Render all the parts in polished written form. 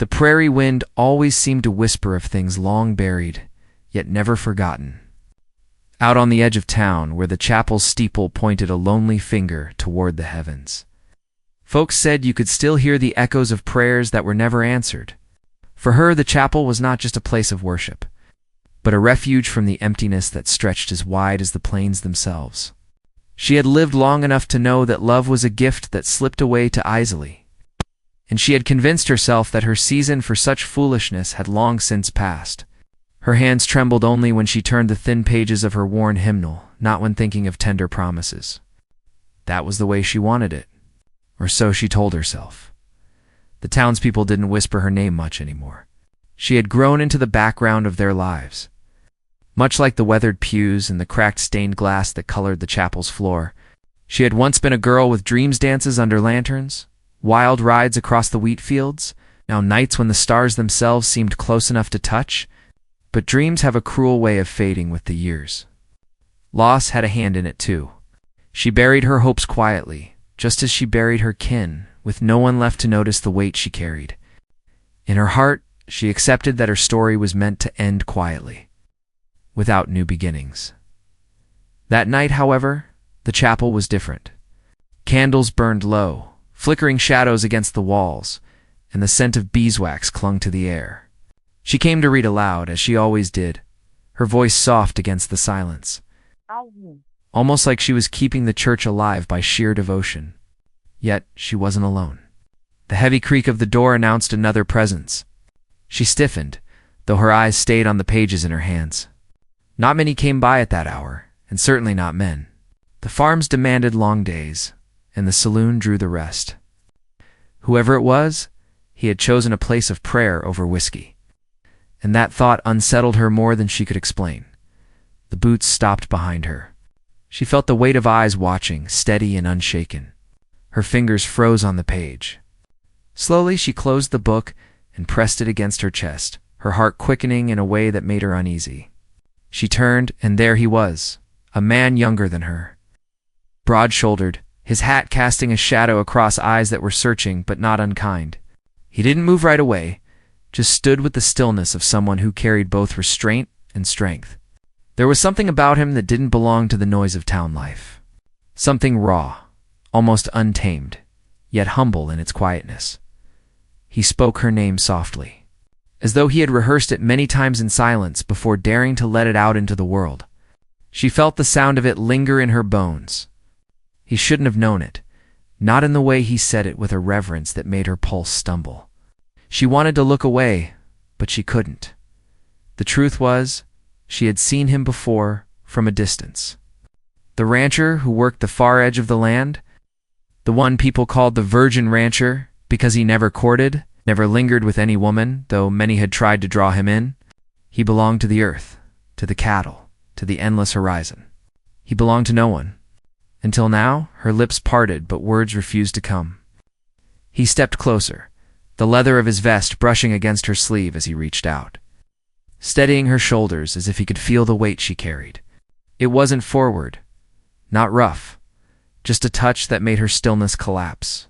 The prairie wind always seemed to whisper of things long buried, yet never forgotten. Out on the edge of town, where the chapel's steeple pointed a lonely finger toward the heavens, folks said you could still hear the echoes of prayers that were never answered. For her, the chapel was not just a place of worship, but a refuge from the emptiness that stretched as wide as the plains themselves. She had lived long enough to know that love was a gift that slipped away too easily, and she had convinced herself that her season for such foolishness had long since passed. Her hands trembled only when she turned the thin pages of her worn hymnal, not when thinking of tender promises. That was the way she wanted it, or so she told herself. The townspeople didn't whisper her name much anymore. She had grown into the background of their lives. Much like the weathered pews and the cracked stained glass that colored the chapel's floor, she had once been a girl with dreams dances under lanterns, wild rides across the wheat fields, now nights when the stars themselves seemed close enough to touch. But dreams have a cruel way of fading with the years. Loss had a hand in it too. She buried her hopes quietly, just as she buried her kin, with no one left to notice the weight she carried. In her heart, she accepted that her story was meant to end quietly, without new beginnings. That night, however, the chapel was different. Candles burned low, flickering shadows against the walls, and the scent of beeswax clung to the air. She came to read aloud, as she always did, her voice soft against the silence, almost like she was keeping the church alive by sheer devotion. Yet she wasn't alone. The heavy creak of the door announced another presence. She stiffened, though her eyes stayed on the pages in her hands. Not many came by at that hour, and certainly not men. The farms demanded long days, and the saloon drew the rest. Whoever it was, he had chosen a place of prayer over whiskey. And that thought unsettled her more than she could explain. The boots stopped behind her. She felt the weight of eyes watching, steady and unshaken. Her fingers froze on the page. Slowly she closed the book and pressed it against her chest, her heart quickening in a way that made her uneasy. She turned, and there he was, a man younger than her. Broad-shouldered, his hat casting a shadow across eyes that were searching but not unkind. He didn't move right away, just stood with the stillness of someone who carried both restraint and strength. There was something about him that didn't belong to the noise of town life. Something raw, almost untamed, yet humble in its quietness. He spoke her name softly, as though he had rehearsed it many times in silence before daring to let it out into the world. She felt the sound of it linger in her bones. He shouldn't have known it, not in the way he said it with a reverence that made her pulse stumble. She wanted to look away, but she couldn't. The truth was, she had seen him before, from a distance. The rancher who worked the far edge of the land, the one people called the virgin rancher because he never courted, never lingered with any woman, though many had tried to draw him in. He belonged to the earth, to the cattle, to the endless horizon. He belonged to no one. Until now, her lips parted, but words refused to come. He stepped closer, the leather of his vest brushing against her sleeve as he reached out, steadying her shoulders as if he could feel the weight she carried. It wasn't forward, not rough, just a touch that made her stillness collapse.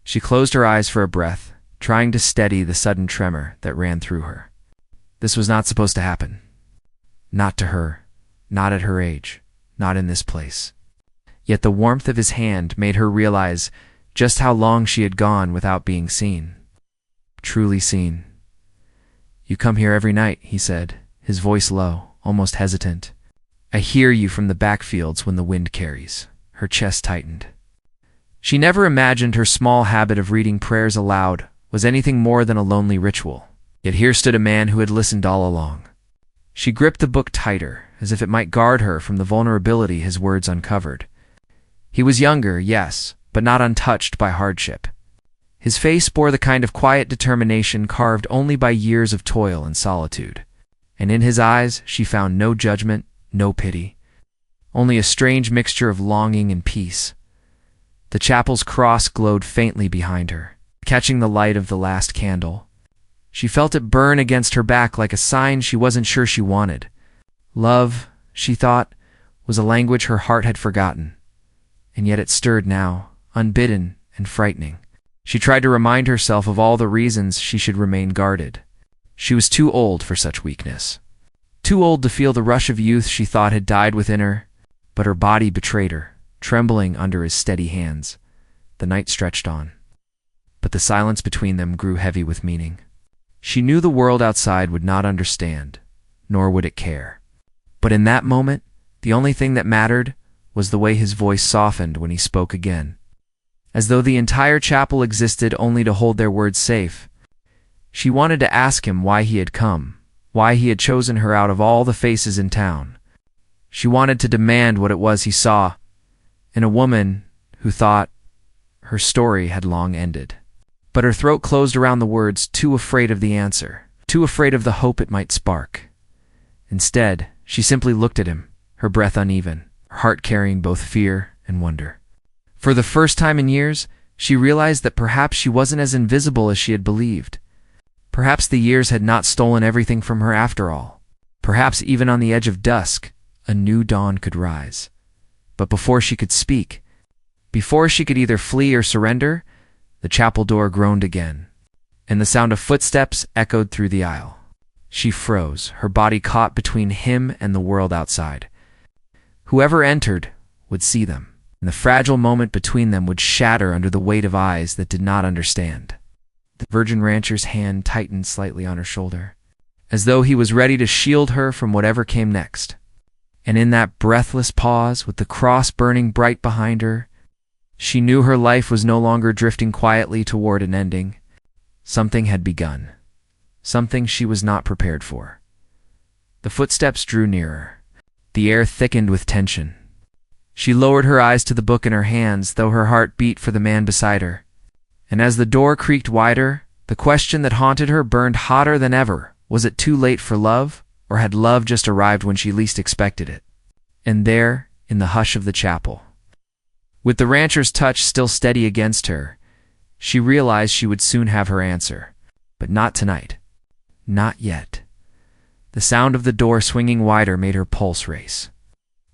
She closed her eyes for a breath, trying to steady the sudden tremor that ran through her. This was not supposed to happen. Not to her, not at her age, not in this place. Yet the warmth of his hand made her realize just how long she had gone without being seen. Truly seen. "You come here every night," he said, his voice low, almost hesitant. "I hear you from the backfields when the wind carries." Her chest tightened. She never imagined her small habit of reading prayers aloud was anything more than a lonely ritual. Yet here stood a man who had listened all along. She gripped the book tighter, as if it might guard her from the vulnerability his words uncovered. He was younger, yes, but not untouched by hardship. His face bore the kind of quiet determination carved only by years of toil and solitude. And in his eyes she found no judgment, no pity, only a strange mixture of longing and peace. The chapel's cross glowed faintly behind her, catching the light of the last candle. She felt it burn against her back like a sign she wasn't sure she wanted. Love, she thought, was a language her heart had forgotten. And yet it stirred now, unbidden and frightening. She tried to remind herself of all the reasons she should remain guarded. She was too old for such weakness. Too old to feel the rush of youth she thought had died within her, but her body betrayed her, trembling under his steady hands. The night stretched on, but the silence between them grew heavy with meaning. She knew the world outside would not understand, nor would it care. But in that moment, the only thing that mattered was the way his voice softened when he spoke again. As though the entire chapel existed only to hold their words safe. She wanted to ask him why he had come, why he had chosen her out of all the faces in town. She wanted to demand what it was he saw in a woman who thought her story had long ended. But her throat closed around the words, too afraid of the answer, too afraid of the hope it might spark. Instead, she simply looked at him, her breath uneven, her heart carrying both fear and wonder. For the first time in years, she realized that perhaps she wasn't as invisible as she had believed. Perhaps the years had not stolen everything from her after all. Perhaps even on the edge of dusk, a new dawn could rise. But before she could speak, before she could either flee or surrender, the chapel door groaned again, and the sound of footsteps echoed through the aisle. She froze, her body caught between him and the world outside. Whoever entered would see them, and the fragile moment between them would shatter under the weight of eyes that did not understand. The virgin rancher's hand tightened slightly on her shoulder, as though he was ready to shield her from whatever came next. And in that breathless pause, with the cross burning bright behind her, she knew her life was no longer drifting quietly toward an ending. Something had begun, something she was not prepared for. The footsteps drew nearer. The air thickened with tension. She lowered her eyes to the book in her hands, though her heart beat for the man beside her. And as the door creaked wider, the question that haunted her burned hotter than ever. Was it too late for love, or had love just arrived when she least expected it? And there, in the hush of the chapel, with the rancher's touch still steady against her, she realized she would soon have her answer. But not tonight. Not yet. The sound of the door swinging wider made her pulse race,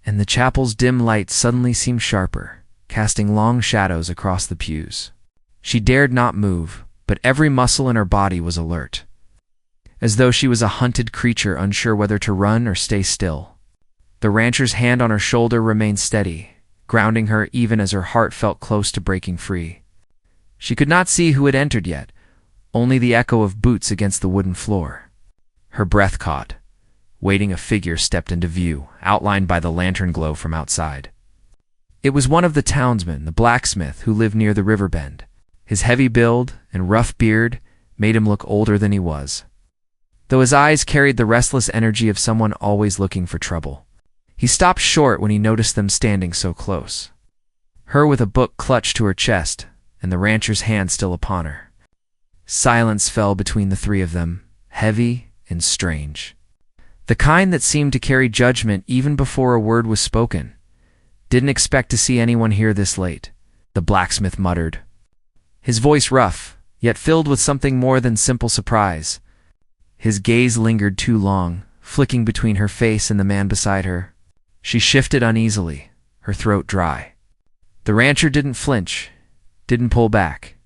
and the chapel's dim light suddenly seemed sharper, casting long shadows across the pews. She dared not move, but every muscle in her body was alert, as though she was a hunted creature unsure whether to run or stay still. The rancher's hand on her shoulder remained steady, grounding her even as her heart felt close to breaking free. She could not see who had entered yet, only the echo of boots against the wooden floor. Her breath caught. Waiting, a figure stepped into view, outlined by the lantern glow from outside. It was one of the townsmen, the blacksmith, who lived near the river bend. His heavy build and rough beard made him look older than he was, though his eyes carried the restless energy of someone always looking for trouble. He stopped short when he noticed them standing so close, her with a book clutched to her chest and the rancher's hand still upon her. Silence fell between the three of them, heavy and strange, the kind that seemed to carry judgment even before a word was spoken. "Didn't expect to see anyone here this late," the blacksmith muttered, his voice rough, yet filled with something more than simple surprise. His gaze lingered too long, flicking between her face and the man beside her. She shifted uneasily, her throat dry. The rancher didn't flinch, didn't pull back,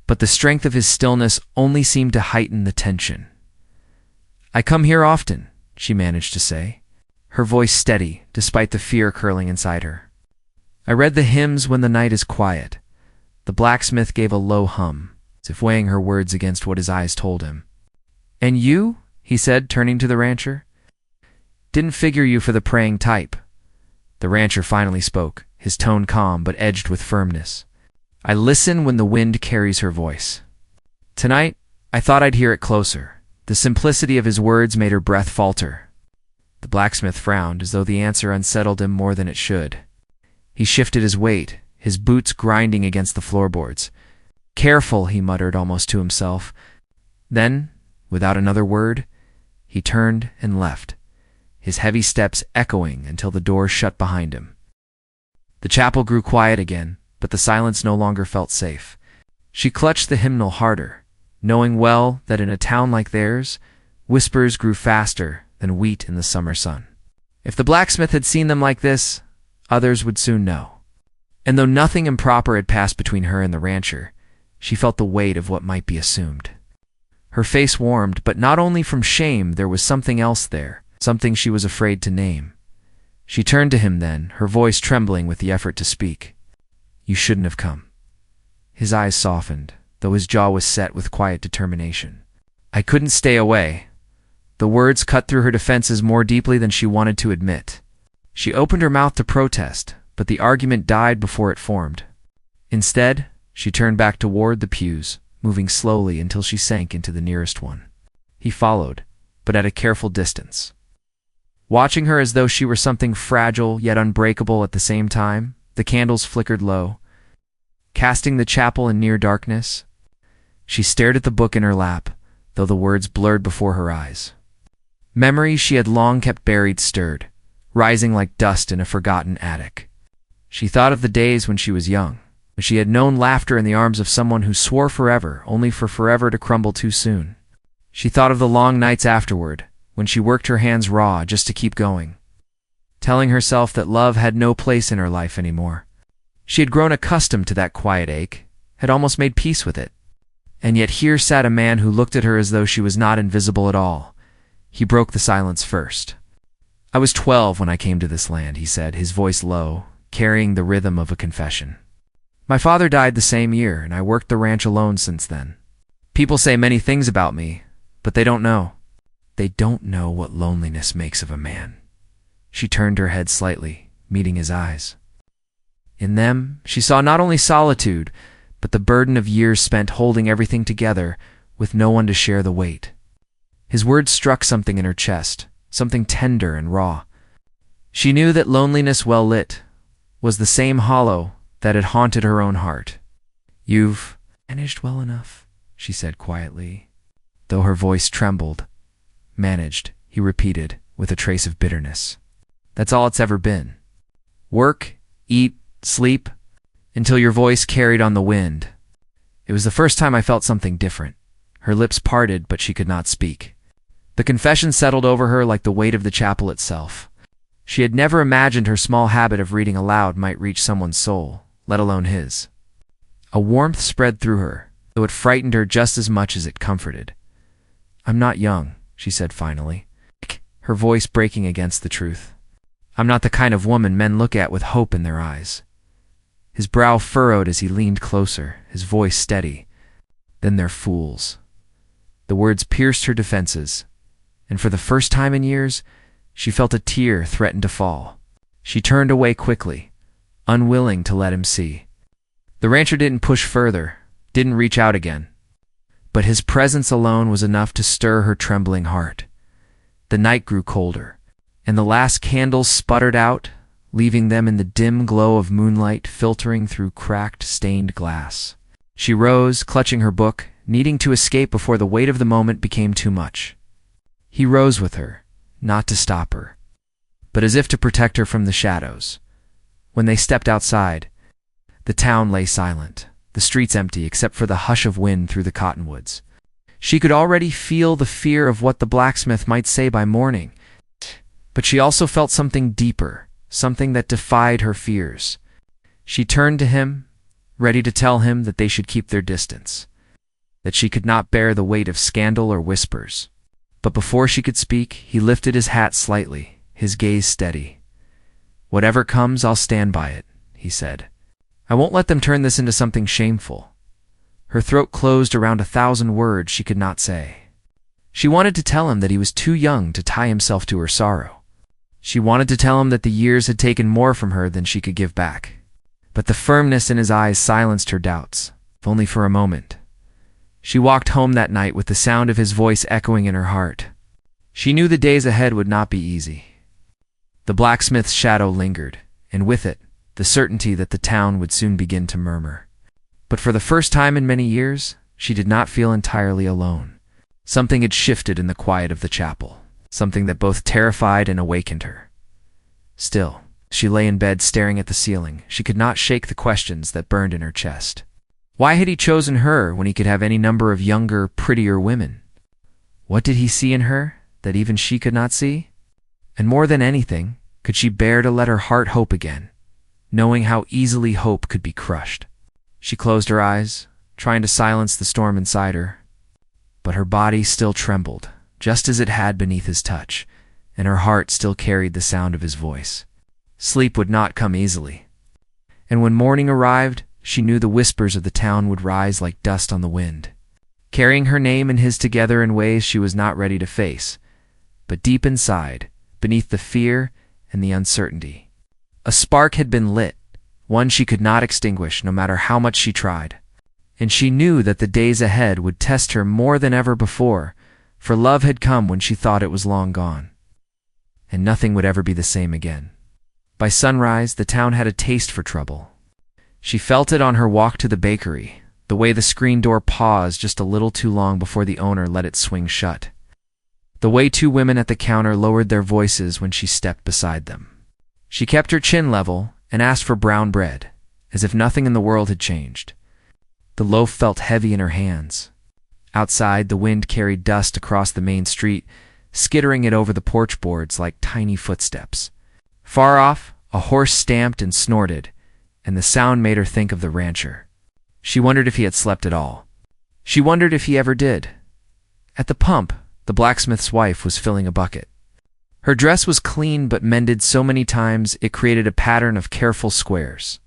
but the strength of his stillness only seemed to heighten the tension. "I come here often," she managed to say, her voice steady despite the fear curling inside her. "I read the hymns when the night is quiet." The blacksmith gave a low hum, as if weighing her words against what his eyes told him. "And you?" he said, turning to the rancher. "Didn't figure you for the praying type." The rancher finally spoke, his tone calm but edged with firmness. "I listen when the wind carries her voice. Tonight, I thought I'd hear it closer." The simplicity of his words made her breath falter. The blacksmith frowned, as though the answer unsettled him more than it should. He shifted his weight, his boots grinding against the floorboards. "Careful," he muttered almost to himself. Then, without another word, he turned and left, his heavy steps echoing until the door shut behind him. The chapel grew quiet again, but the silence no longer felt safe. She clutched the hymnal harder, knowing well that in a town like theirs, whispers grew faster than wheat in the summer sun. If the blacksmith had seen them like this, others would soon know. And though nothing improper had passed between her and the rancher, She felt the weight of what might be assumed. Her face warmed, but not only from shame, there was something else there, something she was afraid to name. She turned to him then, her voice trembling with the effort to speak. "You shouldn't have come." His eyes softened, though his jaw was set with quiet determination. "I couldn't stay away." The words cut through her defenses more deeply than she wanted to admit. She opened her mouth to protest, but the argument died before it formed. Instead, she turned back toward the pews, moving slowly until she sank into the nearest one. He followed, but at a careful distance. Watching her as though she were something fragile yet unbreakable at the same time, the candles flickered low, casting the chapel in near darkness. She stared at the book in her lap, though the words blurred before her eyes. Memories she had long kept buried stirred, rising like dust in a forgotten attic. She thought of the days when she was young, when she had known laughter in the arms of someone who swore forever, only for forever to crumble too soon. She thought of the long nights afterward, when she worked her hands raw just to keep going, telling herself that love had no place in her life anymore. She had grown accustomed to that quiet ache, had almost made peace with it. And yet here sat a man who looked at her as though she was not invisible at all. He broke the silence first. "I was 12 when I came to this land," he said, his voice low, carrying the rhythm of a confession. "My father died the same year, and I worked the ranch alone since then. People say many things about me, but they don't know. They don't know what loneliness makes of a man." She turned her head slightly, meeting his eyes. In them, she saw not only solitude, but the burden of years spent holding everything together, with no one to share the weight. His words struck something in her chest, something tender and raw. She knew that loneliness well lit was the same hollow that had haunted her own heart. "You've managed well enough," she said quietly, though her voice trembled. "Managed," he repeated, with a trace of bitterness. "That's all it's ever been. Work, eat, sleep, until your voice carried on the wind." It was the first time I felt something different. Her lips parted, but she could not speak. The confession settled over her like the weight of the chapel itself. She had never imagined her small habit of reading aloud might reach someone's soul, let alone his. A warmth spread through her, though it frightened her just as much as it comforted. "I'm not young," she said finally, her voice breaking against the truth. "I'm not the kind of woman men look at with hope in their eyes." His brow furrowed as he leaned closer, his voice steady. "Then they're fools." The words pierced her defenses, and for the first time in years, she felt a tear threaten to fall. She turned away quickly, unwilling to let him see. The rancher didn't push further, didn't reach out again. But his presence alone was enough to stir her trembling heart. The night grew colder, and the last candles sputtered out, leaving them in the dim glow of moonlight filtering through cracked, stained glass. She rose, clutching her book, needing to escape before the weight of the moment became too much. He rose with her, not to stop her, but as if to protect her from the shadows. When they stepped outside, the town lay silent, the streets empty except for the hush of wind through the cottonwoods. She could already feel the fear of what the blacksmith might say by morning, but she also felt something deeper, something that defied her fears. She turned to him, ready to tell him that they should keep their distance, that she could not bear the weight of scandal or whispers. But before she could speak, he lifted his hat slightly, his gaze steady. "Whatever comes, I'll stand by it," he said. "I won't let them turn this into something shameful." Her throat closed around 1,000 words she could not say. She wanted to tell him that he was too young to tie himself to her sorrow. She wanted to tell him that the years had taken more from her than she could give back. But the firmness in his eyes silenced her doubts, if only for a moment. She walked home that night with the sound of his voice echoing in her heart. She knew the days ahead would not be easy. The blacksmith's shadow lingered, and with it, the certainty that the town would soon begin to murmur. But for the first time in many years, she did not feel entirely alone. Something had shifted in the quiet of the chapel, something that both terrified and awakened her. Still, she lay in bed staring at the ceiling. She could not shake the questions that burned in her chest. Why had he chosen her when he could have any number of younger, prettier women? What did he see in her that even she could not see? And more than anything, could she bear to let her heart hope again, knowing how easily hope could be crushed? She closed her eyes, trying to silence the storm inside her. But her body still trembled, just as it had beneath his touch, and her heart still carried the sound of his voice. Sleep would not come easily. And when morning arrived, she knew the whispers of the town would rise like dust on the wind, carrying her name and his together in ways she was not ready to face. But deep inside, beneath the fear and the uncertainty, a spark had been lit, one she could not extinguish no matter how much she tried. And she knew that the days ahead would test her more than ever before, for love had come when she thought it was long gone. And nothing would ever be the same again. By sunrise, the town had a taste for trouble. She felt it on her walk to the bakery, the way the screen door paused just a little too long before the owner let it swing shut, the way two women at the counter lowered their voices when she stepped beside them. She kept her chin level and asked for brown bread, as if nothing in the world had changed. The loaf felt heavy in her hands. Outside, the wind carried dust across the main street, skittering it over the porch boards like tiny footsteps. Far off, a horse stamped and snorted, and the sound made her think of the rancher. She wondered if he had slept at all. She wondered if he ever did. At the pump, the blacksmith's wife was filling a bucket. Her dress was clean but mended so many times it created a pattern of careful squares.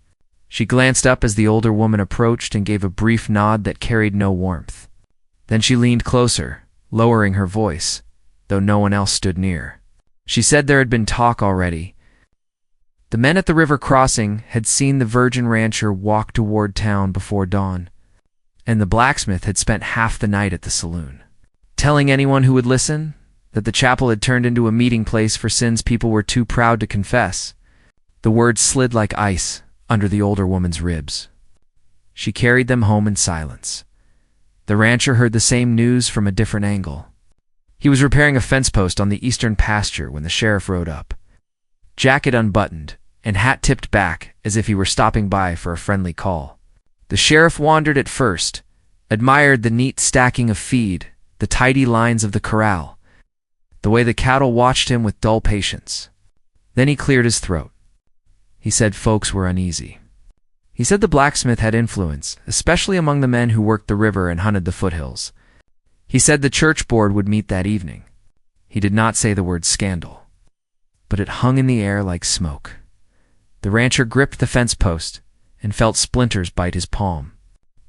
She glanced up as the older woman approached and gave a brief nod that carried no warmth. Then she leaned closer, lowering her voice, though no one else stood near. She said there had been talk already. The men at the river crossing had seen the virgin rancher walk toward town before dawn, and the blacksmith had spent half the night at the saloon, telling anyone who would listen that the chapel had turned into a meeting place for sins people were too proud to confess. The words slid like ice under the older woman's ribs. She carried them home in silence. The rancher heard the same news from a different angle. He was repairing a fence post on the eastern pasture when the sheriff rode up, jacket unbuttoned and hat tipped back as if he were stopping by for a friendly call. The sheriff wandered at first, admired the neat stacking of feed, the tidy lines of the corral, the way the cattle watched him with dull patience. Then he cleared his throat. He said folks were uneasy. He said the blacksmith had influence, especially among the men who worked the river and hunted the foothills. He said the church board would meet that evening. He did not say the word scandal, but it hung in the air like smoke. The rancher gripped the fence post and felt splinters bite his palm.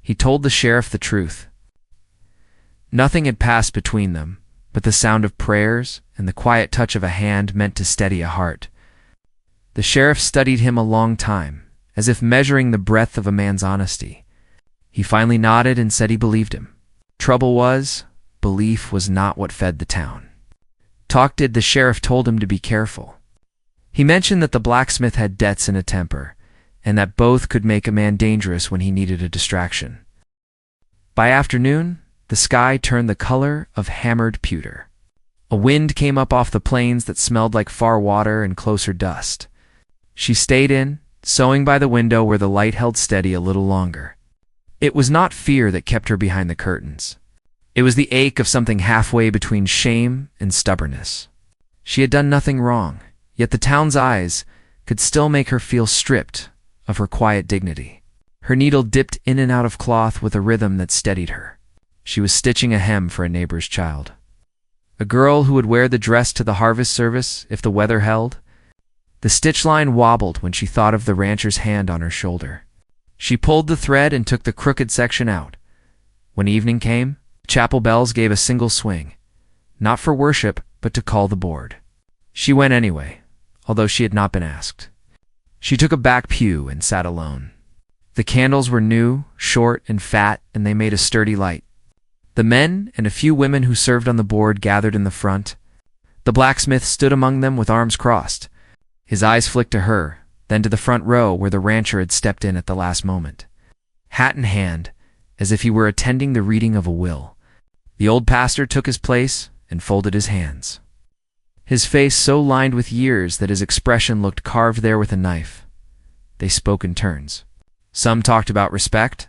He told the sheriff the truth. Nothing had passed between them but the sound of prayers and the quiet touch of a hand meant to steady a heart. The sheriff studied him a long time, as if measuring the breadth of a man's honesty. He finally nodded and said he believed him. Trouble was, belief was not what fed the town. Talk did, the sheriff told him to be careful. He mentioned that the blacksmith had debts and a temper, and that both could make a man dangerous when he needed a distraction. By afternoon, the sky turned the color of hammered pewter. A wind came up off the plains that smelled like far water and closer dust. She stayed in, sewing by the window where the light held steady a little longer. It was not fear that kept her behind the curtains. It was the ache of something halfway between shame and stubbornness. She had done nothing wrong, yet the town's eyes could still make her feel stripped of her quiet dignity. Her needle dipped in and out of cloth with a rhythm that steadied her. She was stitching a hem for a neighbor's child, a girl who would wear the dress to the harvest service if the weather held. The stitch line wobbled when she thought of the rancher's hand on her shoulder. She pulled the thread and took the crooked section out. When evening came, the chapel bells gave a single swing, not for worship, but to call the board. She went anyway, although she had not been asked. She took a back pew and sat alone. The candles were new, short, and fat, and they made a sturdy light. The men and a few women who served on the board gathered in the front. The blacksmith stood among them with arms crossed. His eyes flicked to her, then to the front row where the rancher had stepped in at the last moment. Hat in hand, as if he were attending the reading of a will, the old pastor took his place and folded his hands. His face so lined with years that his expression looked carved there with a knife. They spoke in turns. Some talked about respect,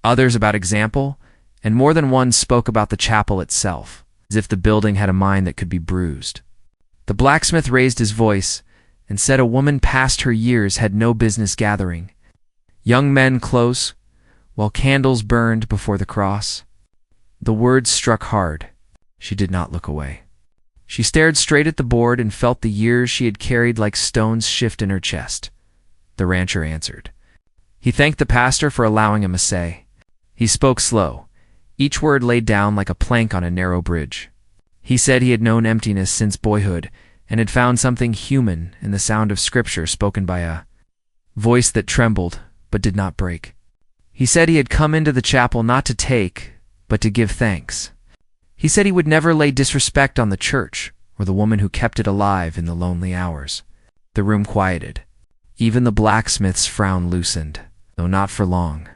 others about example, and more than one spoke about the chapel itself, as if the building had a mind that could be bruised. The blacksmith raised his voice and said a woman past her years had no business gathering. Young men close, while candles burned before the cross. The words struck hard. She did not look away. She stared straight at the board and felt the years she had carried like stones shift in her chest. The rancher answered. He thanked the pastor for allowing him a say. He spoke slow, each word laid down like a plank on a narrow bridge. He said he had known emptiness since boyhood and had found something human in the sound of scripture spoken by a voice that trembled but did not break. He said he had come into the chapel not to take, but to give thanks. He said he would never lay disrespect on the church or the woman who kept it alive in the lonely hours. The room quieted. Even the blacksmith's frown loosened, though not for long.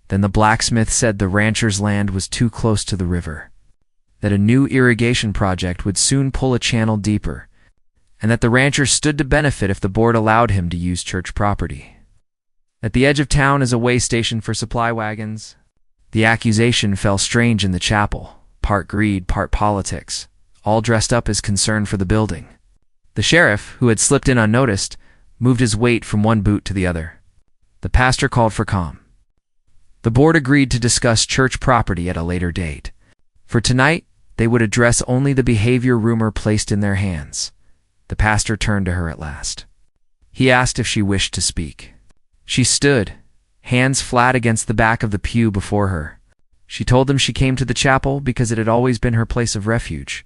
Then the blacksmith said the rancher's land was too close to the river, that a new irrigation project would soon pull a channel deeper, and that the rancher stood to benefit if the board allowed him to use church property. At the edge of town is a way station for supply wagons. The accusation fell strange in the chapel, part greed, part politics, all dressed up as concern for the building. The sheriff, who had slipped in unnoticed, moved his weight from one boot to the other. The pastor called for calm. The board agreed to discuss church property at a later date. For tonight, they would address only the behavior rumor placed in their hands. The pastor turned to her at last. He asked if she wished to speak. She stood, hands flat against the back of the pew before her. She told them she came to the chapel because it had always been her place of refuge.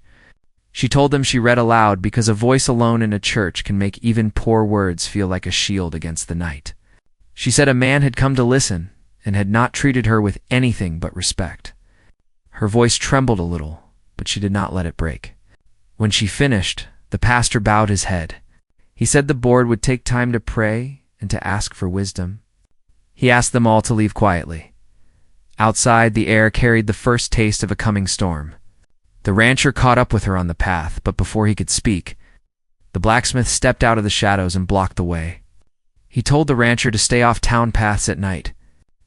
She told them she read aloud because a voice alone in a church can make even poor words feel like a shield against the night. She said a man had come to listen and had not treated her with anything but respect. Her voice trembled a little, but she did not let it break. When she finished, the pastor bowed his head. He said the board would take time to pray and to ask for wisdom. He asked them all to leave quietly. Outside, the air carried the first taste of a coming storm. The rancher caught up with her on the path, but before he could speak, the blacksmith stepped out of the shadows and blocked the way. He told the rancher to stay off town paths at night.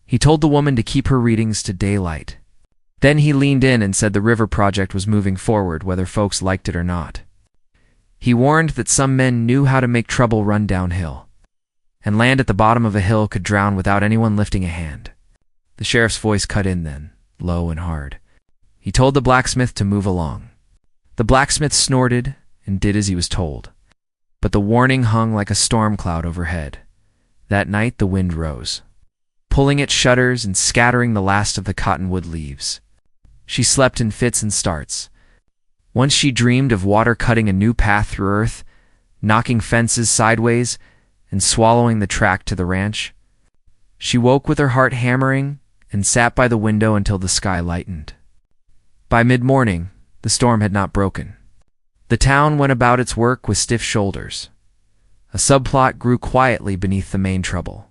He told the woman to keep her readings to daylight. Then he leaned in and said the river project was moving forward, whether folks liked it or not. He warned that some men knew how to make trouble run downhill, and land at the bottom of a hill could drown without anyone lifting a hand. The sheriff's voice cut in then, low and hard. He told the blacksmith to move along. The blacksmith snorted and did as he was told. But the warning hung like a storm cloud overhead. That night the wind rose, pulling at shutters and scattering the last of the cottonwood leaves. She slept in fits and starts. Once she dreamed of water cutting a new path through earth, knocking fences sideways, and swallowing the track to the ranch. She woke with her heart hammering and sat by the window until the sky lightened. By mid-morning, the storm had not broken. The town went about its work with stiff shoulders. A subplot grew quietly beneath the main trouble.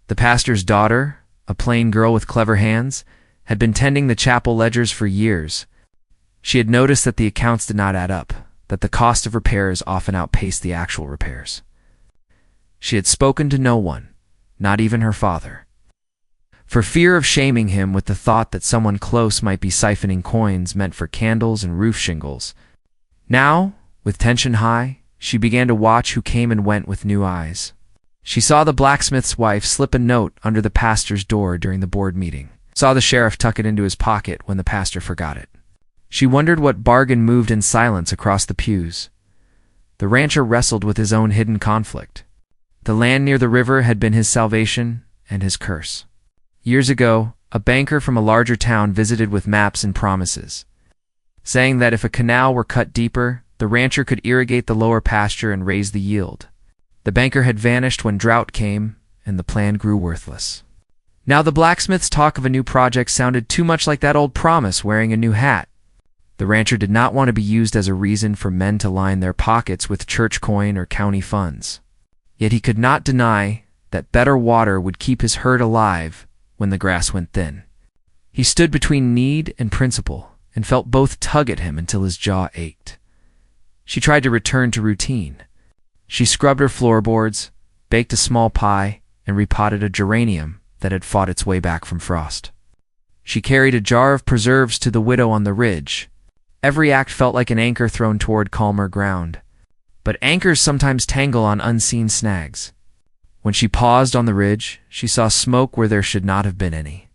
The pastor's daughter, a plain girl with clever hands, had been tending the chapel ledgers for years. She had noticed that the accounts did not add up, that the cost of repairs often outpaced the actual repairs. She had spoken to no one, not even her father, for fear of shaming him with the thought that someone close might be siphoning coins meant for candles and roof shingles. Now, with tension high, she began to watch who came and went with new eyes. She saw the blacksmith's wife slip a note under the pastor's door during the board meeting, saw the sheriff tuck it into his pocket when the pastor forgot it. She wondered what bargain moved in silence across the pews. The rancher wrestled with his own hidden conflict. The land near the river had been his salvation and his curse. Years ago, a banker from a larger town visited with maps and promises, saying that if a canal were cut deeper, the rancher could irrigate the lower pasture and raise the yield. The banker had vanished when drought came, and the plan grew worthless. Now the blacksmith's talk of a new project sounded too much like that old promise wearing a new hat. The rancher did not want to be used as a reason for men to line their pockets with church coin or county funds. Yet he could not deny that better water would keep his herd alive when the grass went thin. He stood between need and principle and felt both tug at him until his jaw ached. She tried to return to routine. She scrubbed her floorboards, baked a small pie, and repotted a geranium that had fought its way back from frost. She carried a jar of preserves to the widow on the ridge. Every act felt like an anchor thrown toward calmer ground. But anchors sometimes tangle on unseen snags. When she paused on the ridge, she saw smoke where there should not have been any.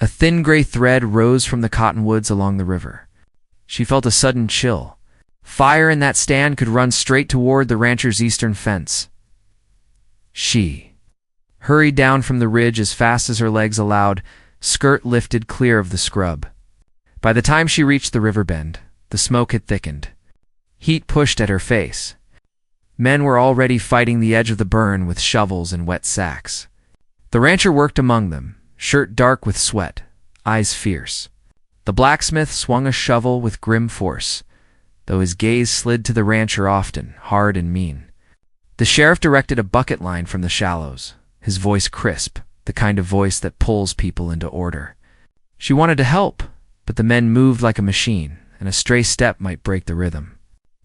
A thin gray thread rose from the cottonwoods along the river. She felt a sudden chill. Fire in that stand could run straight toward the rancher's eastern fence. She hurried down from the ridge as fast as her legs allowed, skirt lifted clear of the scrub. By the time she reached the river bend, the smoke had thickened. Heat pushed at her face. Men were already fighting the edge of the burn with shovels and wet sacks. The rancher worked among them, shirt dark with sweat, eyes fierce. The blacksmith swung a shovel with grim force, though his gaze slid to the rancher often, hard and mean. The sheriff directed a bucket line from the shallows, his voice crisp, the kind of voice that pulls people into order. She wanted to help, but the men moved like a machine, and a stray step might break the rhythm.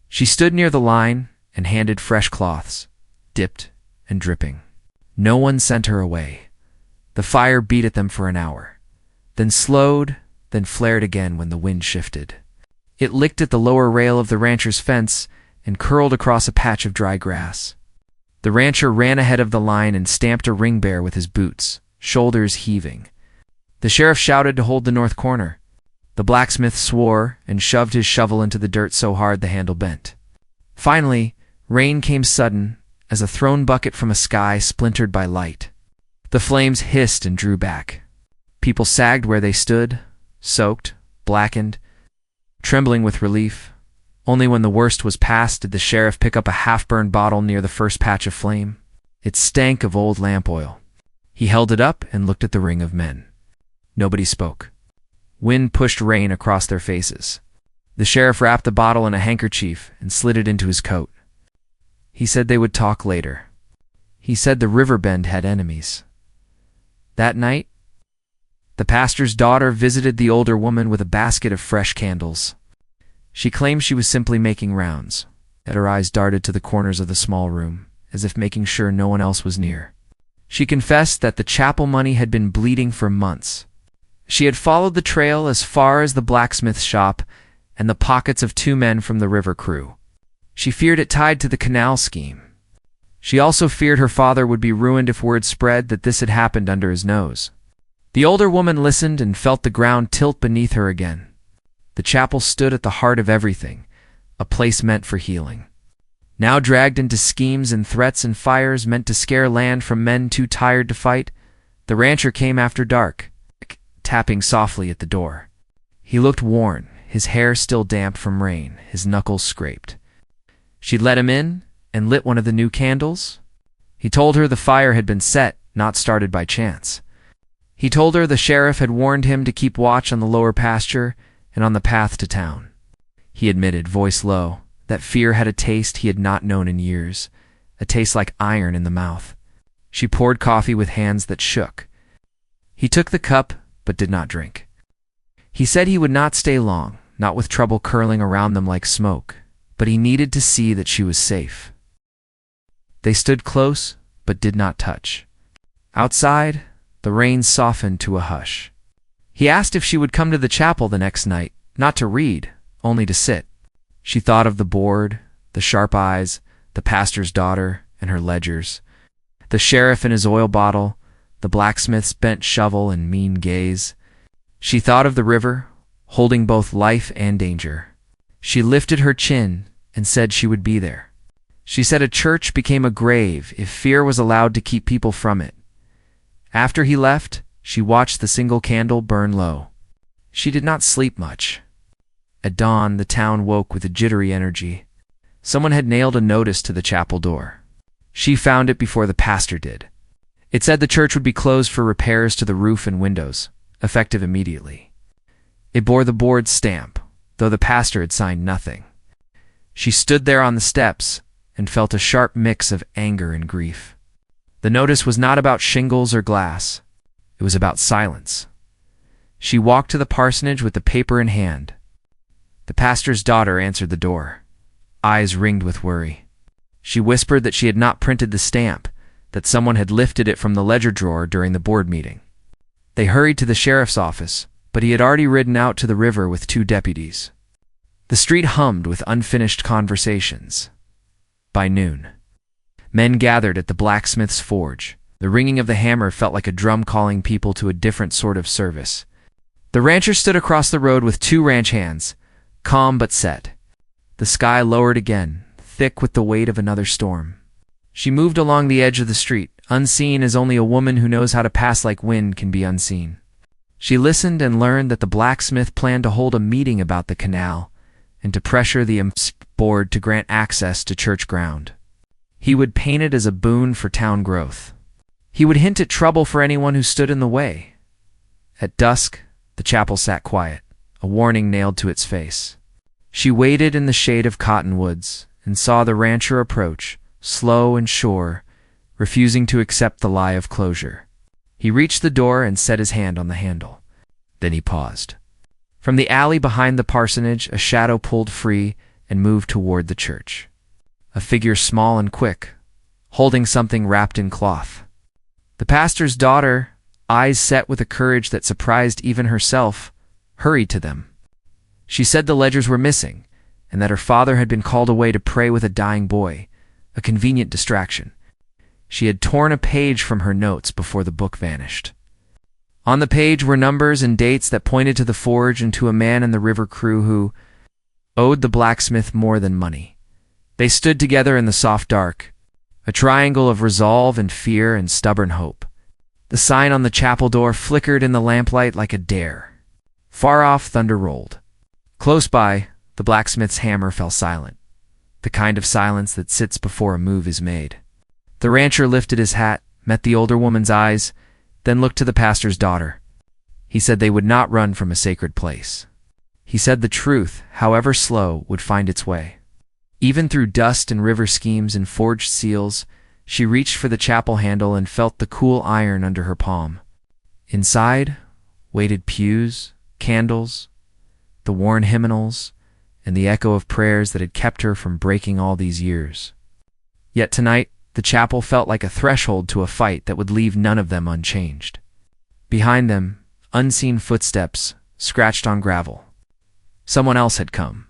She stood near the line and handed fresh cloths, dipped and dripping. No one sent her away. The fire beat at them for an hour, then slowed, then flared again when the wind shifted. It licked at the lower rail of the rancher's fence and curled across a patch of dry grass. The rancher ran ahead of the line and stamped a ring bear with his boots, shoulders heaving. The sheriff shouted to hold the north corner. The blacksmith swore and shoved his shovel into the dirt so hard the handle bent. Finally, rain came sudden as a thrown bucket from a sky splintered by light. The flames hissed and drew back. People sagged where they stood, soaked, blackened, trembling with relief. Only when the worst was past did the sheriff pick up a half-burned bottle near the first patch of flame. It stank of old lamp oil. He held it up and looked at the ring of men. Nobody spoke. Wind pushed rain across their faces. The sheriff wrapped the bottle in a handkerchief and slid it into his coat. He said they would talk later. He said the river bend had enemies. That night, the pastor's daughter visited the older woman with a basket of fresh candles. She claimed she was simply making rounds, yet her eyes darted to the corners of the small room, as if making sure no one else was near. She confessed that the chapel money had been bleeding for months. She had followed the trail as far as the blacksmith's shop and the pockets of 2 men from the river crew. She feared it tied to the canal scheme. She also feared her father would be ruined if word spread that this had happened under his nose. The older woman listened and felt the ground tilt beneath her again. The chapel stood at the heart of everything, a place meant for healing. Now dragged into schemes and threats and fires meant to scare land from men too tired to fight, the rancher came after dark, tapping softly at the door. He looked worn, his hair still damp from rain, his knuckles scraped. She let him in and lit one of the new candles. He told her the fire had been set, not started by chance. He told her the sheriff had warned him to keep watch on the lower pasture and on the path to town. He admitted, voice low, that fear had a taste he had not known in years, a taste like iron in the mouth. She poured coffee with hands that shook. He took the cup, but did not drink. He said he would not stay long, not with trouble curling around them like smoke, but he needed to see that she was safe. They stood close, but did not touch. Outside, the rain softened to a hush. He asked if she would come to the chapel the next night, not to read, only to sit. She thought of the board, the sharp eyes, the pastor's daughter, and her ledgers, the sheriff and his oil bottle, the blacksmith's bent shovel and mean gaze. She thought of the river, holding both life and danger. She lifted her chin and said she would be there. She said a church became a grave if fear was allowed to keep people from it. After he left, she watched the single candle burn low. She did not sleep much. At dawn, the town woke with a jittery energy. Someone had nailed a notice to the chapel door. She found it before the pastor did. It said the church would be closed for repairs to the roof and windows, effective immediately. It bore the board's stamp, though the pastor had signed nothing. She stood there on the steps and felt a sharp mix of anger and grief. The notice was not about shingles or glass. It was about silence. She walked to the parsonage with the paper in hand. The pastor's daughter answered the door, eyes ringed with worry. She whispered that she had not printed the stamp, that someone had lifted it from the ledger drawer during the board meeting. They hurried to the sheriff's office, but he had already ridden out to the river with 2 deputies. The street hummed with unfinished conversations. By noon, men gathered at the blacksmith's forge, The ringing of the hammer felt like a drum calling people to a different sort of service. The rancher stood across the road with two ranch hands, calm but set. The sky lowered again, thick with the weight of another storm. She moved along the edge of the street, unseen as only a woman who knows how to pass like wind can be unseen. She listened and learned that the blacksmith planned to hold a meeting about the canal and to pressure the board to grant access to church ground. He would paint it as a boon for town growth. He would hint at trouble for anyone who stood in the way. At dusk, the chapel sat quiet, a warning nailed to its face. She waited in the shade of cottonwoods and saw the rancher approach, slow and sure, refusing to accept the lie of closure. He reached the door and set his hand on the handle. Then he paused. From the alley behind the parsonage, a shadow pulled free and moved toward the church. A figure small and quick, holding something wrapped in cloth. The pastor's daughter, eyes set with a courage that surprised even herself, hurried to them. She said the ledgers were missing, and that her father had been called away to pray with a dying boy, a convenient distraction. She had torn a page from her notes before the book vanished. On the page were numbers and dates that pointed to the forge and to a man in the river crew who owed the blacksmith more than money. They stood together in the soft dark, a triangle of resolve and fear and stubborn hope. The sign on the chapel door flickered in the lamplight like a dare. Far off, thunder rolled. Close by, the blacksmith's hammer fell silent, the kind of silence that sits before a move is made. The rancher lifted his hat, met the older woman's eyes, then looked to the pastor's daughter. He said they would not run from a sacred place. He said the truth, however slow, would find its way. Even through dust and river schemes and forged seals, she reached for the chapel handle and felt the cool iron under her palm. Inside waited pews, candles, the worn hymnals, and the echo of prayers that had kept her from breaking all these years. Yet tonight, the chapel felt like a threshold to a fight that would leave none of them unchanged. Behind them, unseen footsteps scratched on gravel. Someone else had come.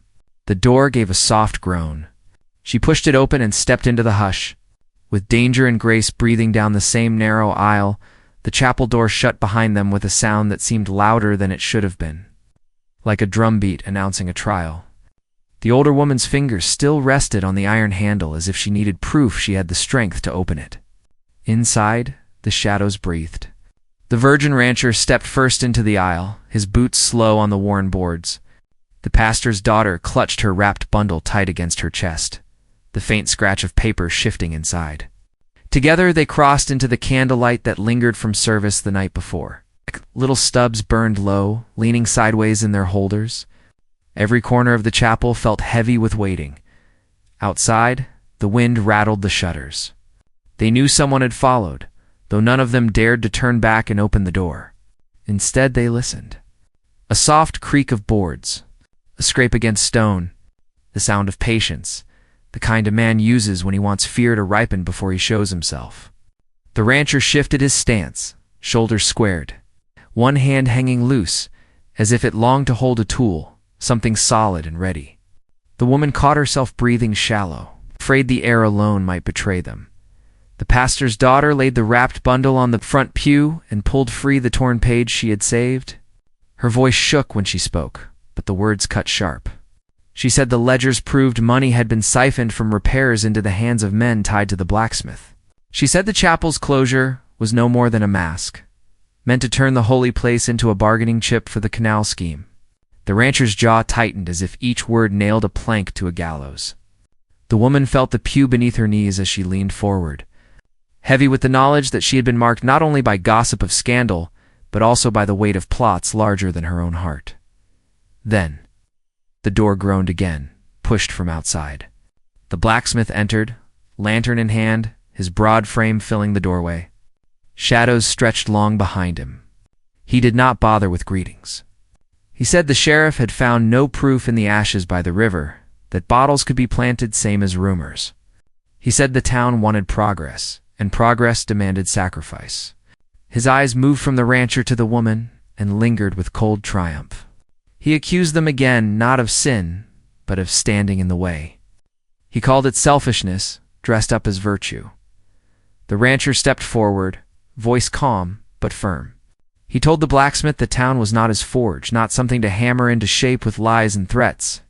The door gave a soft groan. She pushed it open and stepped into the hush. With danger and grace breathing down the same narrow aisle, the chapel door shut behind them with a sound that seemed louder than it should have been, like a drumbeat announcing a trial. The older woman's fingers still rested on the iron handle as if she needed proof she had the strength to open it. Inside, the shadows breathed. The virgin rancher stepped first into the aisle, his boots slow on the worn boards. The pastor's daughter clutched her wrapped bundle tight against her chest, the faint scratch of paper shifting inside. Together they crossed into the candlelight that lingered from service the night before. Little stubs burned low, leaning sideways in their holders. Every corner of the chapel felt heavy with waiting. Outside, the wind rattled the shutters. They knew someone had followed, though none of them dared to turn back and open the door. Instead, they listened. A soft creak of boards, a scrape against stone, the sound of patience, the kind a man uses when he wants fear to ripen before he shows himself. The rancher shifted his stance, shoulders squared, one hand hanging loose, as if it longed to hold a tool, something solid and ready. The woman caught herself breathing shallow, afraid the air alone might betray them. The pastor's daughter laid the wrapped bundle on the front pew and pulled free the torn page she had saved. Her voice shook when she spoke, but the words cut sharp. She said the ledgers proved money had been siphoned from repairs into the hands of men tied to the blacksmith. She said the chapel's closure was no more than a mask, meant to turn the holy place into a bargaining chip for the canal scheme. The rancher's jaw tightened as if each word nailed a plank to a gallows. The woman felt the pew beneath her knees as she leaned forward, heavy with the knowledge that she had been marked not only by gossip of scandal, but also by the weight of plots larger than her own heart. Then, the door groaned again, pushed from outside. The blacksmith entered, lantern in hand, his broad frame filling the doorway. Shadows stretched long behind him. He did not bother with greetings. He said the sheriff had found no proof in the ashes by the river that bottles could be planted, same as rumors. He said the town wanted progress, and progress demanded sacrifice. His eyes moved from the rancher to the woman and lingered with cold triumph. He accused them again not of sin, but of standing in the way. He called it selfishness, dressed up as virtue. The rancher stepped forward, voice calm but firm. He told the blacksmith the town was not his forge, not something to hammer into shape with lies and threats.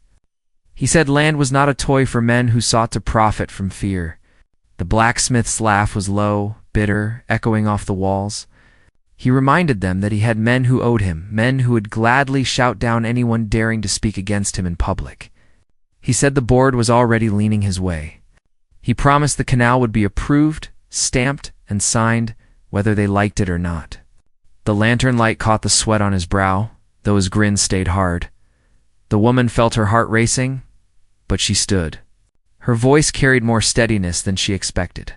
He said land was not a toy for men who sought to profit from fear. The blacksmith's laugh was low, bitter, echoing off the walls. He reminded them that he had men who owed him, men who would gladly shout down anyone daring to speak against him in public. He said the board was already leaning his way. He promised the canal would be approved, stamped, and signed, whether they liked it or not. The lantern light caught the sweat on his brow, though his grin stayed hard. The woman felt her heart racing, but she stood. Her voice carried more steadiness than she expected.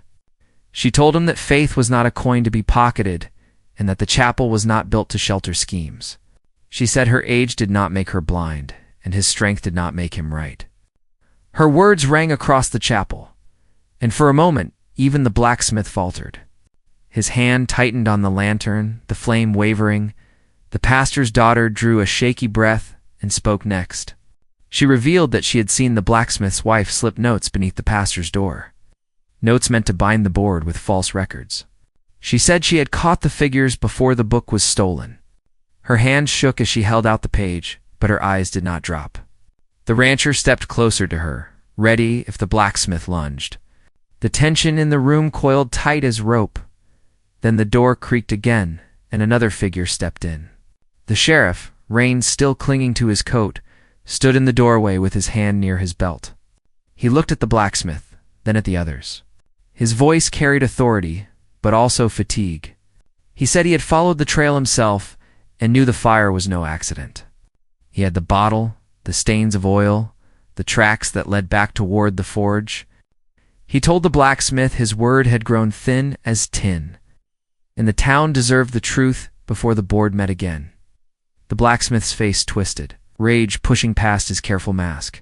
She told him that faith was not a coin to be pocketed, and that the chapel was not built to shelter schemes. She said her age did not make her blind, and his strength did not make him right. Her words rang across the chapel, and for a moment even the blacksmith faltered. His hand tightened on the lantern, the flame wavering. The pastor's daughter drew a shaky breath and spoke next. She revealed that she had seen the blacksmith's wife slip notes beneath the pastor's door. Notes meant to bind the board with false records. She said she had caught the figures before the book was stolen. Her hand shook as she held out the page, but her eyes did not drop. The rancher stepped closer to her, ready if the blacksmith lunged. The tension in the room coiled tight as rope. Then the door creaked again, and another figure stepped in. The sheriff, reins still clinging to his coat, stood in the doorway with his hand near his belt. He looked at the blacksmith, then at the others. His voice carried authority, but also fatigue. He said he had followed the trail himself and knew the fire was no accident. He had the bottle, the stains of oil, the tracks that led back toward the forge. He told the blacksmith his word had grown thin as tin, and the town deserved the truth before the board met again. The blacksmith's face twisted, rage pushing past his careful mask.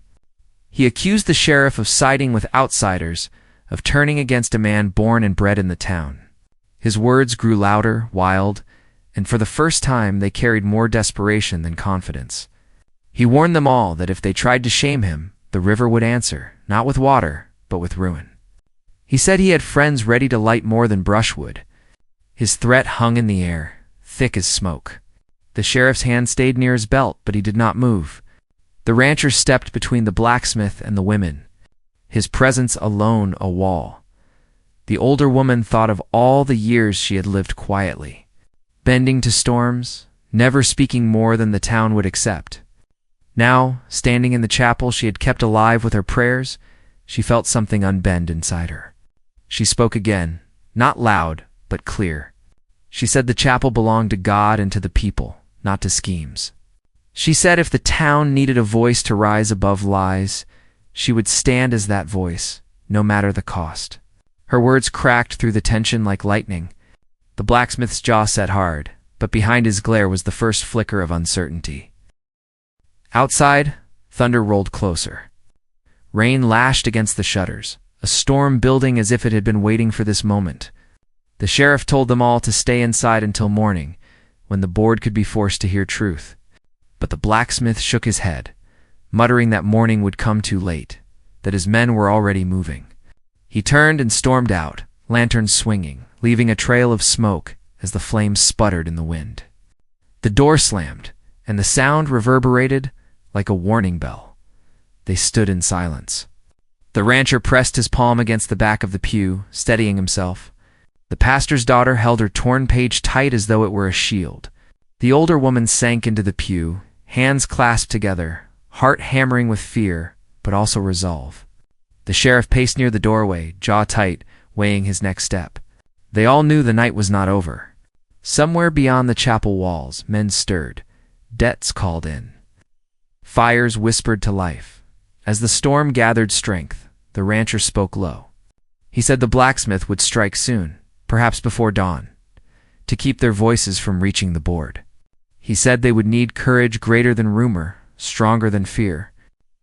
He accused the sheriff of siding with outsiders, of turning against a man born and bred in the town. His words grew louder, wild, and for the first time they carried more desperation than confidence. He warned them all that if they tried to shame him, the river would answer, not with water, but with ruin. He said he had friends ready to light more than brushwood. His threat hung in the air, thick as smoke. The sheriff's hand stayed near his belt, but he did not move. The rancher stepped between the blacksmith and the women, his presence alone a wall. The older woman thought of all the years she had lived quietly, bending to storms, never speaking more than the town would accept. Now, standing in the chapel she had kept alive with her prayers, she felt something unbend inside her. She spoke again, not loud, but clear. She said the chapel belonged to God and to the people, not to schemes. She said if the town needed a voice to rise above lies, she would stand as that voice, no matter the cost. Her words cracked through the tension like lightning. The blacksmith's jaw set hard, but behind his glare was the first flicker of uncertainty. Outside, thunder rolled closer. Rain lashed against the shutters, a storm building as if it had been waiting for this moment. The sheriff told them all to stay inside until morning, when the board could be forced to hear truth. But the blacksmith shook his head, muttering that morning would come too late, that his men were already moving. He turned and stormed out, lantern swinging, leaving a trail of smoke as the flames sputtered in the wind. The door slammed, and the sound reverberated like a warning bell. They stood in silence. The rancher pressed his palm against the back of the pew, steadying himself. The pastor's daughter held her torn page tight as though it were a shield. The older woman sank into the pew, hands clasped together, heart hammering with fear, but also resolve. The sheriff paced near the doorway, jaw tight, weighing his next step. They all knew the night was not over. Somewhere beyond the chapel walls, men stirred. Debts called in. Fires whispered to life. As the storm gathered strength, the rancher spoke low. He said the blacksmith would strike soon, perhaps before dawn, to keep their voices from reaching the board. He said they would need courage greater than rumor, stronger than fear.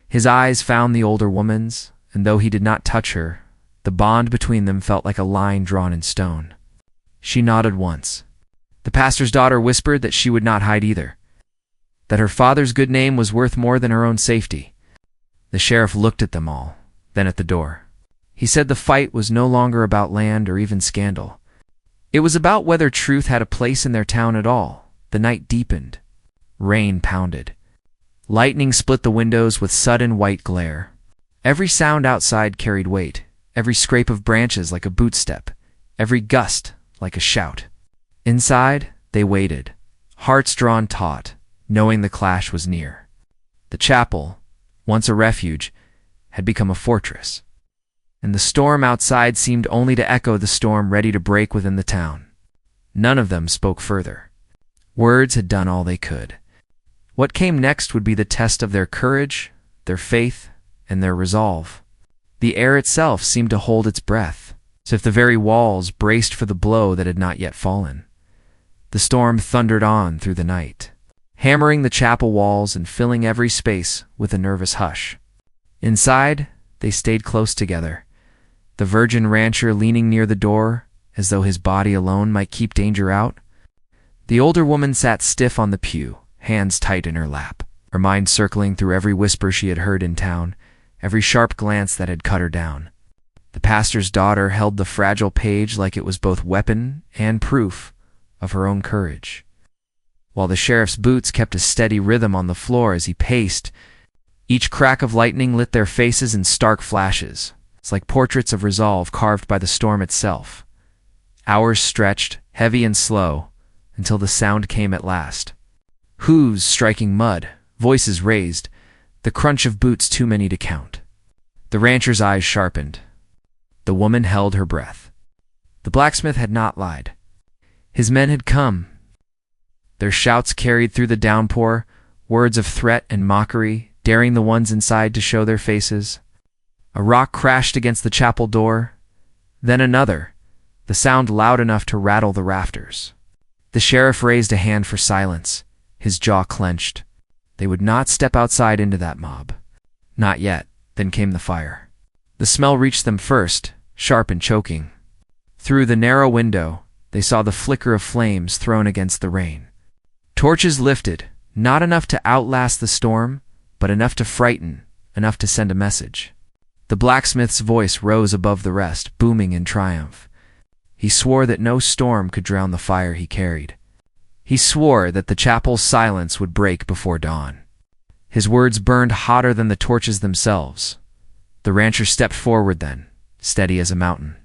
His eyes found the older woman's, and though he did not touch her, the bond between them felt like a line drawn in stone. She nodded once. The pastor's daughter whispered that she would not hide either, that her father's good name was worth more than her own safety. The sheriff looked at them all, then at the door. He said the fight was no longer about land or even scandal. It was about whether truth had a place in their town at all. The night deepened. Rain pounded. Lightning split the windows with sudden white glare. Every sound outside carried weight, every scrape of branches like a bootstep, every gust like a shout. Inside, they waited, hearts drawn taut, knowing the clash was near. The chapel, once a refuge, had become a fortress, and the storm outside seemed only to echo the storm ready to break within the town. None of them spoke further. Words had done all they could. What came next would be the test of their courage, their faith, and their resolve. The air itself seemed to hold its breath, as if the very walls braced for the blow that had not yet fallen. The storm thundered on through the night, hammering the chapel walls and filling every space with a nervous hush. Inside, they stayed close together, the virgin rancher leaning near the door as though his body alone might keep danger out. The older woman sat stiff on the pew, hands tight in her lap, her mind circling through every whisper she had heard in town, every sharp glance that had cut her down. The pastor's daughter held the fragile page like it was both weapon and proof of her own courage, while the sheriff's boots kept a steady rhythm on the floor as he paced. Each crack of lightning lit their faces in stark flashes. It's like portraits of resolve carved by the storm itself. Hours stretched, heavy and slow, until the sound came at last. Hooves striking mud, voices raised, the crunch of boots too many to count. The rancher's eyes sharpened. The woman held her breath. The blacksmith had not lied. His men had come. Their shouts carried through the downpour, words of threat and mockery, daring the ones inside to show their faces. A rock crashed against the chapel door, then another, the sound loud enough to rattle the rafters. The sheriff raised a hand for silence, his jaw clenched. They would not step outside into that mob. Not yet. Then came the fire. The smell reached them first, sharp and choking. Through the narrow window, they saw the flicker of flames thrown against the rain. Torches lifted, not enough to outlast the storm, but enough to frighten, enough to send a message. The blacksmith's voice rose above the rest, booming in triumph. He swore that no storm could drown the fire he carried. He swore that the chapel's silence would break before dawn. His words burned hotter than the torches themselves. The rancher stepped forward then, steady as a mountain.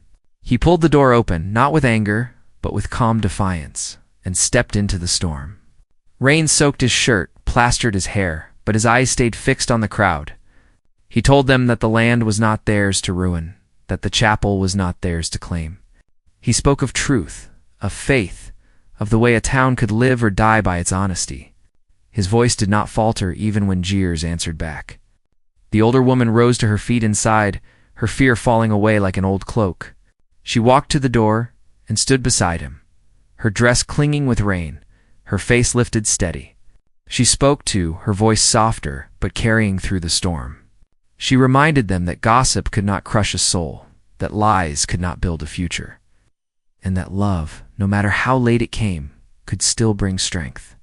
He pulled the door open, not with anger, but with calm defiance, and stepped into the storm. Rain soaked his shirt, plastered his hair, but his eyes stayed fixed on the crowd. He told them that the land was not theirs to ruin, that the chapel was not theirs to claim. He spoke of truth, of faith, of the way a town could live or die by its honesty. His voice did not falter even when jeers answered back. The older woman rose to her feet inside, her fear falling away like an old cloak. She walked to the door and stood beside him, her dress clinging with rain, her face lifted steady. She spoke too, her voice softer but carrying through the storm. She reminded them that gossip could not crush a soul, that lies could not build a future, and that love, no matter how late it came, could still bring strength.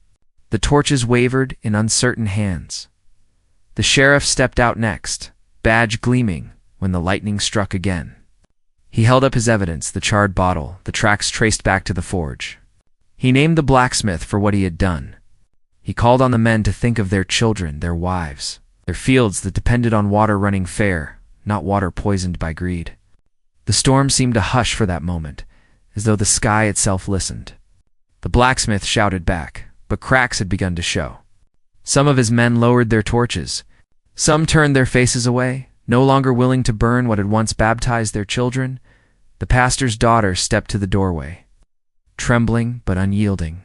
The torches wavered in uncertain hands. The sheriff stepped out next, badge gleaming, when the lightning struck again. He held up his evidence, the charred bottle, the tracks traced back to the forge. He named the blacksmith for what he had done. He called on the men to think of their children, their wives, their fields that depended on water running fair, not water poisoned by greed. The storm seemed to hush for that moment, as though the sky itself listened. The blacksmith shouted back, but cracks had begun to show. Some of his men lowered their torches. Some turned their faces away, no longer willing to burn what had once baptized their children. The pastor's daughter stepped to the doorway, trembling but unyielding.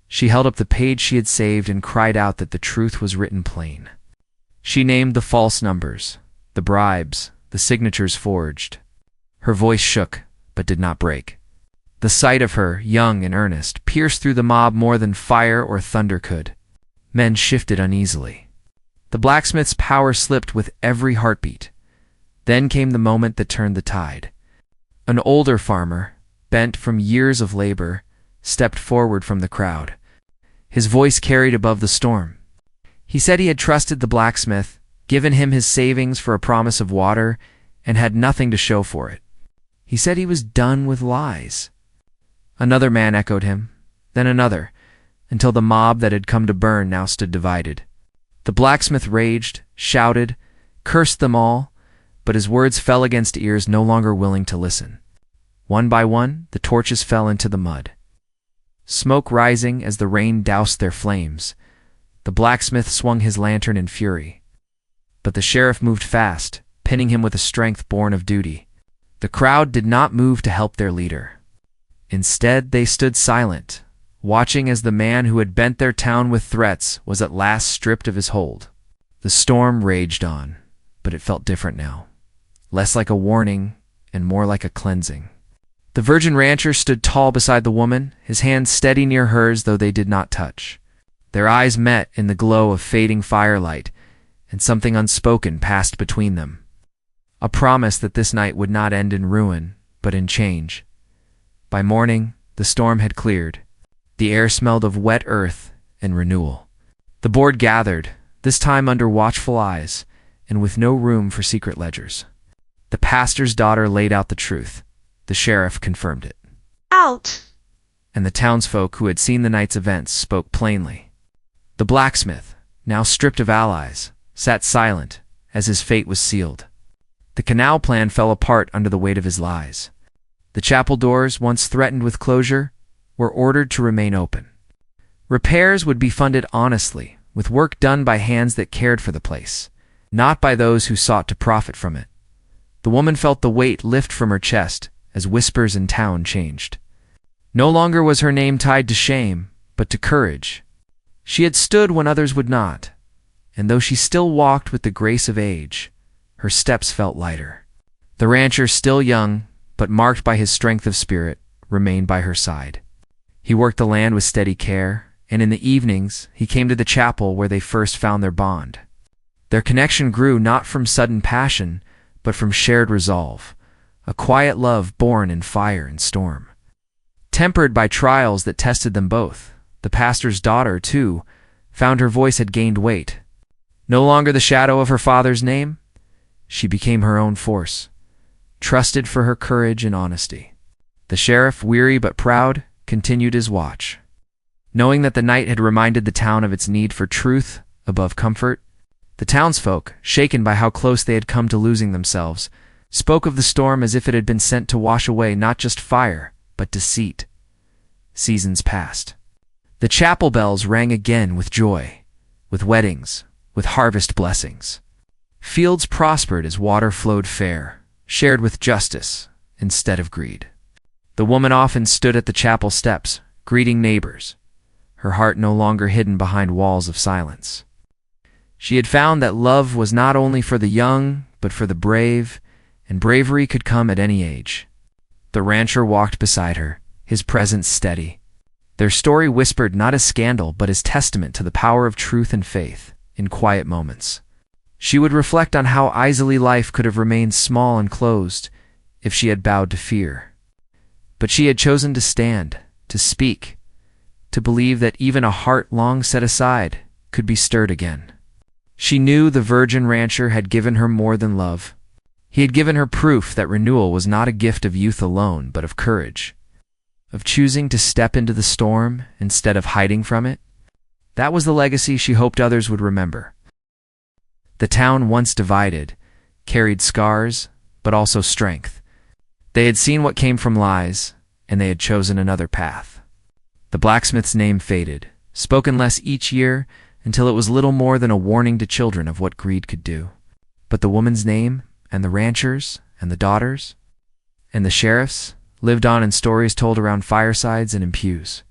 She held up the page she had saved and cried out that the truth was written plain. She named the false numbers, the bribes, the signatures forged. Her voice shook, but did not break. The sight of her, young and earnest, pierced through the mob more than fire or thunder could. Men shifted uneasily. The blacksmith's power slipped with every heartbeat. Then came the moment that turned the tide. An older farmer, bent from years of labor, stepped forward from the crowd. His voice carried above the storm. He said he had trusted the blacksmith, given him his savings for a promise of water, and had nothing to show for it. He said he was done with lies. Another man echoed him, then another, until the mob that had come to burn now stood divided. The blacksmith raged, shouted, cursed them all, but his words fell against ears no longer willing to listen. One by one, the torches fell into the mud. Smoke rising as the rain doused their flames, the blacksmith swung his lantern in fury. But the sheriff moved fast, pinning him with a strength born of duty. The crowd did not move to help their leader. Instead, they stood silent, watching as the man who had bent their town with threats was at last stripped of his hold. The storm raged on, but it felt different now, less like a warning and more like a cleansing. The virgin rancher stood tall beside the woman, his hands steady near hers though they did not touch. Their eyes met in the glow of fading firelight, and something unspoken passed between them. A promise that this night would not end in ruin, but in change. By morning, the storm had cleared. The air smelled of wet earth and renewal. The board gathered, this time under watchful eyes, and with no room for secret ledgers. The pastor's daughter laid out the truth. The sheriff confirmed it. Out! And the townsfolk who had seen the night's events spoke plainly. The blacksmith, now stripped of allies, sat silent as his fate was sealed. The canal plan fell apart under the weight of his lies. The chapel doors, once threatened with closure, were ordered to remain open. Repairs would be funded honestly, with work done by hands that cared for the place, not by those who sought to profit from it. The woman felt the weight lift from her chest as whispers in town changed. No longer was her name tied to shame, but to courage. She had stood when others would not, and though she still walked with the grace of age, her steps felt lighter. The rancher, still young, but marked by his strength of spirit, remained by her side. He worked the land with steady care, and in the evenings he came to the chapel where they first found their bond. Their connection grew not from sudden passion, but from shared resolve, a quiet love born in fire and storm. Tempered by trials that tested them both, the pastor's daughter, too, found her voice had gained weight. No longer the shadow of her father's name, she became her own force, trusted for her courage and honesty. The sheriff, weary but proud, continued his watch. Knowing that the night had reminded the town of its need for truth above comfort, the townsfolk, shaken by how close they had come to losing themselves, spoke of the storm as if it had been sent to wash away not just fire, but deceit. Seasons passed. The chapel bells rang again with joy, with weddings, with harvest blessings. Fields prospered as water flowed fair, shared with justice instead of greed. The woman often stood at the chapel steps, greeting neighbors, her heart no longer hidden behind walls of silence. She had found that love was not only for the young, but for the brave, and bravery could come at any age. The rancher walked beside her, his presence steady. Their story whispered not as scandal, but as testament to the power of truth and faith in quiet moments. She would reflect on how easily life could have remained small and closed if she had bowed to fear. But she had chosen to stand, to speak, to believe that even a heart long set aside could be stirred again. She knew the virgin rancher had given her more than love. He had given her proof that renewal was not a gift of youth alone, but of courage, of choosing to step into the storm instead of hiding from it. That was the legacy she hoped others would remember. The town, once divided, carried scars, but also strength. They had seen what came from lies, and they had chosen another path. The blacksmith's name faded, spoken less each year, until it was little more than a warning to children of what greed could do. But the woman's name, and the ranchers, and the daughters, and the sheriffs lived on in stories told around firesides and in pews.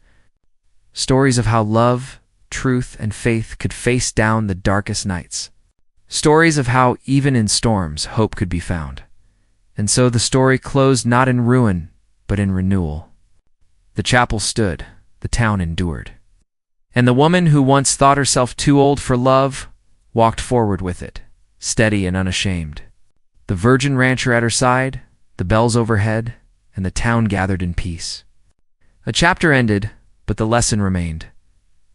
Stories of how love, truth, and faith could face down the darkest nights. Stories of how, even in storms, hope could be found. And so the story closed not in ruin, but in renewal. The chapel stood, the town endured. And the woman who once thought herself too old for love walked forward with it, steady and unashamed. The virgin rancher at her side, the bells overhead, and the town gathered in peace. A chapter ended, but the lesson remained.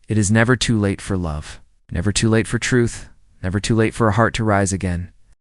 It is never too late for love, never too late for truth, never too late for a heart to rise again.